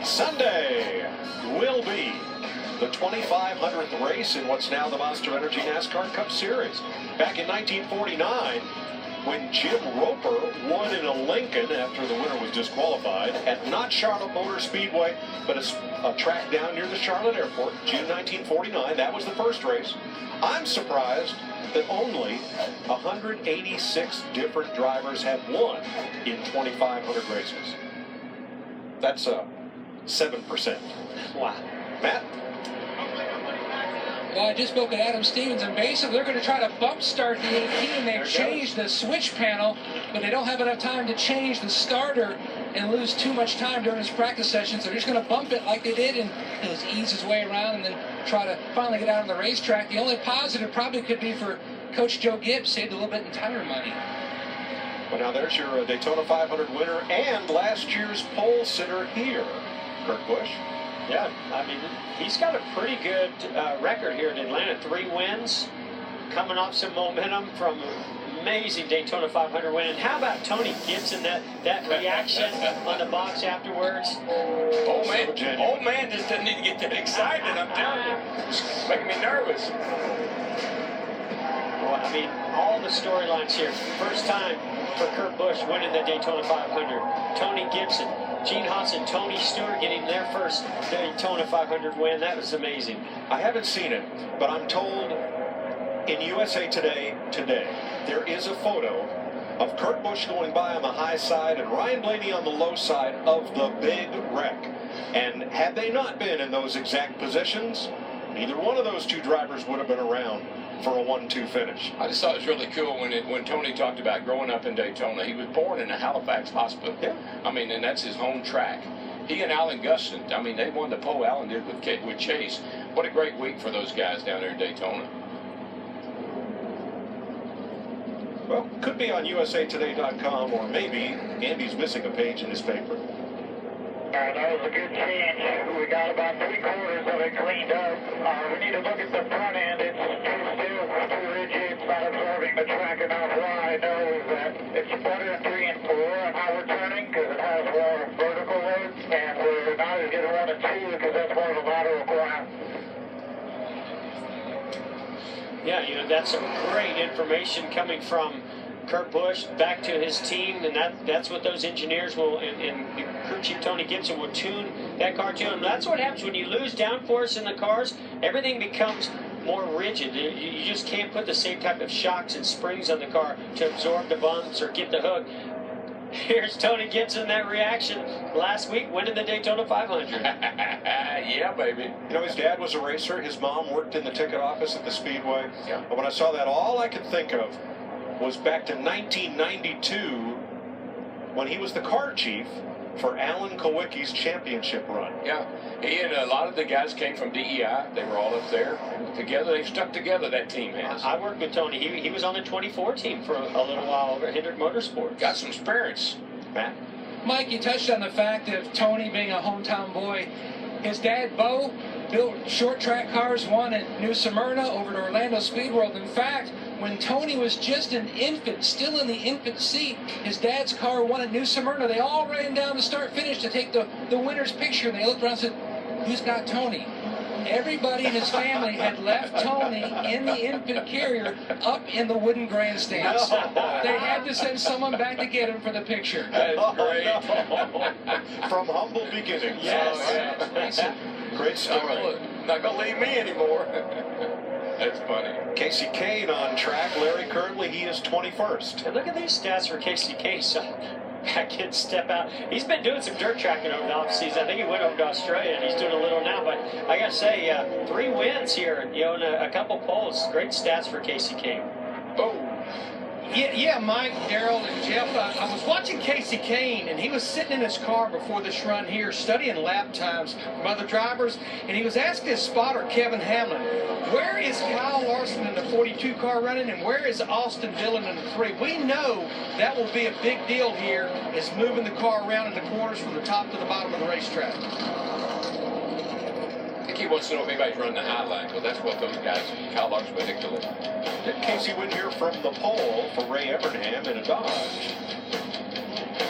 Sunday will be the 2,500th race in what's now the Monster Energy NASCAR Cup Series. Back in 1949, when Jim Roper won in a Lincoln after the winner was disqualified at not Charlotte Motor Speedway, but a track down near the Charlotte Airport, June 1949. That was the first race. I'm surprised that only 186 different drivers have won in 2,500 races. That's 7%. Wow. Matt? Well, I just spoke with Adam Stevens, and basically they're going to try to bump start the 18. They've changed the switch panel, but they don't have enough time to change the starter and lose too much time during his practice sessions. They're just going to bump it like they did and just ease his way around and then try to finally get out on the racetrack. The only positive probably could be for Coach Joe Gibbs, saved a little bit in tire money. Well, now there's your Daytona 500 winner and last year's pole sitter here, Kurt Busch. Yeah, I mean, he's got a pretty good record here in Atlanta. 3 wins, coming off some momentum from amazing Daytona 500 win. And how about Tony Gibson, that reaction on the box afterwards? Old man just doesn't need to get that excited, I'm telling you. It's making me nervous. Well, I mean, all the storylines here. First time for Kurt Busch winning the Daytona 500. Tony Gibson, Gene Haas and Tony Stewart getting their first Daytona 500 win. That was amazing. I haven't seen it, but I'm told in USA Today there is a photo of Kurt Busch going by on the high side and Ryan Blaney on the low side of the big wreck. And had they not been in those exact positions, neither one of those two drivers would have been around for a 1-2 finish. I just thought it was really cool when Tony talked about growing up in Daytona. He was born in a Halifax hospital. Yeah. I mean, and that's his home track. He and Alan Gustin, I mean, they won the pole. Alan did with Chase. What a great week for those guys down there in Daytona. Well, could be on usatoday.com, or maybe Andy's missing a page in his paper. That was a good change. We got about 3/4 of it cleaned up. We need to look at the front end. It's too stiff, too rigid. It's not absorbing the track enough. What I know is that it's better in 3 and 4 on how we're turning because it has more vertical load, and we're not as good at 1 and 2 because that's more of a lateral grind. Yeah, you know, that's some great information coming from Kurt Busch back to his team, and that's what those engineers will, and crew chief Tony Gibson will tune that car to. And that's what happens when you lose downforce in the cars. Everything becomes more rigid. You just can't put the same type of shocks and springs on the car to absorb the bumps or get the hook. Here's Tony Gibson, that reaction last week winning the Daytona 500. Yeah, baby. You know, his dad was a racer. His mom worked in the ticket office at the Speedway. Yeah. But when I saw that, all I could think of was back to 1992 when he was the car chief for Alan Kowicki's championship run. Yeah, he and a lot of the guys came from DEI. They were all up there. And together, they've stuck together, that team has. I worked with Tony. He was on the 24 team for a little while over at Hendrick Motorsports. Got some experience. Matt? Mike, you touched on the fact of Tony being a hometown boy. His dad, Bo, built short track cars, one at New Smyrna over to Orlando Speed World. In fact, when Tony was just an infant, still in the infant seat, his dad's car won at New Smyrna. They all ran down to start finish to take the winner's picture. And they looked around and said, "Who's got Tony?" Everybody in his family had left Tony in the infant carrier up in the wooden grandstands. They had to send someone back to get him for the picture. That's great. No. From humble beginnings. Yes. Great story. Not going to leave me anymore. That's funny. Casey Kane on track. Larry, currently he is 21st. And look at these stats for Casey Kane. So back in, step out. He's been doing some dirt tracking over the offseason. I think he went over to Australia, and he's doing a little now. But I got to say, 3 wins here, you know, and a couple poles. Great stats for Casey Kane. Oh. Yeah, Mike, Daryl, and Jeff, I was watching Casey Kane, and he was sitting in his car before this run here studying lap times from other drivers, and he was asking his spotter, Kevin Hamlin, where is Kyle Larson in the 42 car running, and where is Austin Dillon in the 3? We know that will be a big deal here, is moving the car around in the corners from the top to the bottom of the racetrack. I think he wants to know if anybody's running the high line, because that's what those guys, Kyle Larson's ridiculous. Did Casey win here from the pole for Ray Evernham in a Dodge?